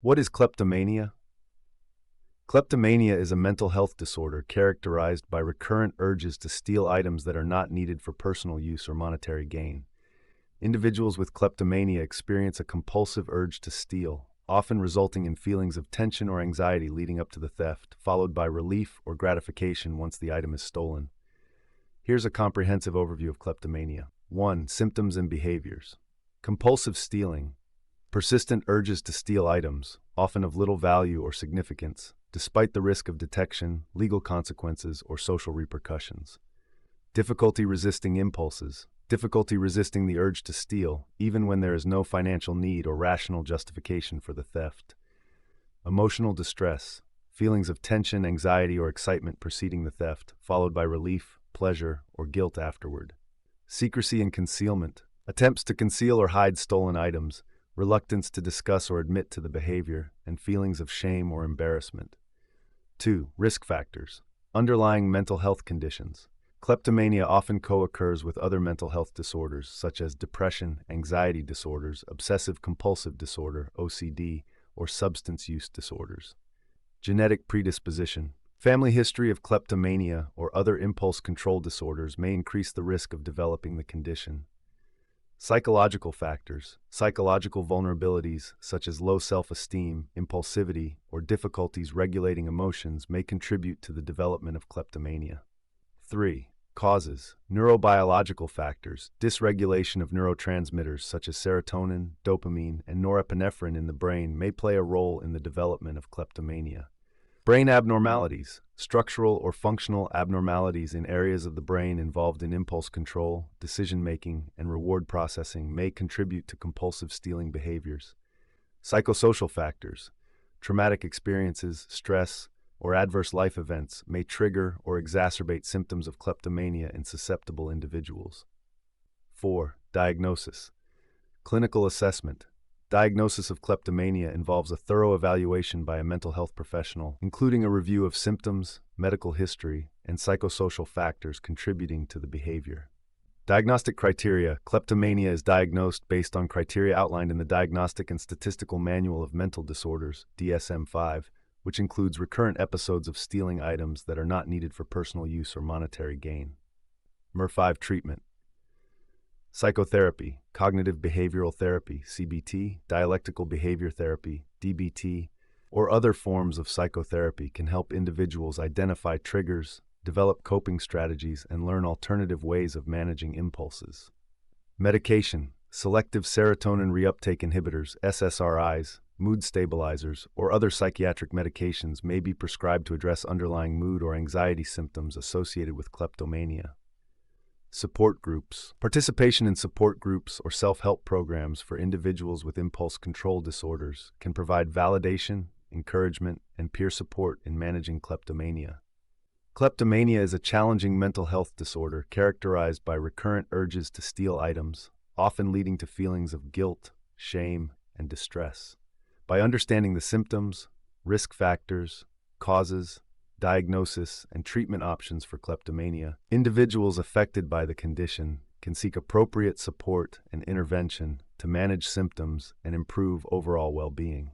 What is kleptomania? Kleptomania is a mental health disorder characterized by recurrent urges to steal items that are not needed for personal use or monetary gain. Individuals with kleptomania experience a compulsive urge to steal, often resulting in feelings of tension or anxiety leading up to the theft, followed by relief or gratification once the item is stolen. Here's a comprehensive overview of kleptomania. 1. Symptoms and behaviors. Compulsive stealing. Persistent urges to steal items, often of little value or significance, despite the risk of detection, legal consequences, or social repercussions. Difficulty resisting impulses. Difficulty resisting the urge to steal, even when there is no financial need or rational justification for the theft. Emotional distress. Feelings of tension, anxiety, or excitement preceding the theft, followed by relief, pleasure, or guilt afterward. Secrecy and concealment. Attempts to conceal or hide stolen items, reluctance to discuss or admit to the behavior, and feelings of shame or embarrassment. 2. Risk factors. Underlying mental health conditions. Kleptomania often co-occurs with other mental health disorders such as depression, anxiety disorders, obsessive-compulsive disorder, OCD, or substance use disorders. Genetic predisposition. Family history of kleptomania or other impulse control disorders may increase the risk of developing the condition. Psychological factors. Psychological vulnerabilities, such as low self-esteem, impulsivity, or difficulties regulating emotions, may contribute to the development of kleptomania. 3. Causes. Neurobiological factors. Dysregulation of neurotransmitters such as serotonin, dopamine, and norepinephrine in the brain may play a role in the development of kleptomania. Brain abnormalities. Structural or functional abnormalities in areas of the brain involved in impulse control, decision-making, and reward processing may contribute to compulsive stealing behaviors. Psychosocial factors. Traumatic experiences, stress, or adverse life events may trigger or exacerbate symptoms of kleptomania in susceptible individuals. 4. Diagnosis. Clinical assessment. Diagnosis of kleptomania involves a thorough evaluation by a mental health professional, including a review of symptoms, medical history, and psychosocial factors contributing to the behavior. Diagnostic criteria. Kleptomania is diagnosed based on criteria outlined in the Diagnostic and Statistical Manual of Mental Disorders, DSM-5, which includes recurrent episodes of stealing items that are not needed for personal use or monetary gain. MER-5 treatment. Psychotherapy, cognitive behavioral therapy, CBT, dialectical behavior therapy, DBT, or other forms of psychotherapy can help individuals identify triggers, develop coping strategies, and learn alternative ways of managing impulses. Medication, selective serotonin reuptake inhibitors, SSRIs, mood stabilizers, or other psychiatric medications may be prescribed to address underlying mood or anxiety symptoms associated with kleptomania. Support groups. Participation in support groups or self-help programs for individuals with impulse control disorders can provide validation, encouragement, and peer support in managing kleptomania. Kleptomania is a challenging mental health disorder characterized by recurrent urges to steal items, often leading to feelings of guilt, shame, and distress. By understanding the symptoms, risk factors, causes, diagnosis, and treatment options for kleptomania, individuals affected by the condition can seek appropriate support and intervention to manage symptoms and improve overall well-being.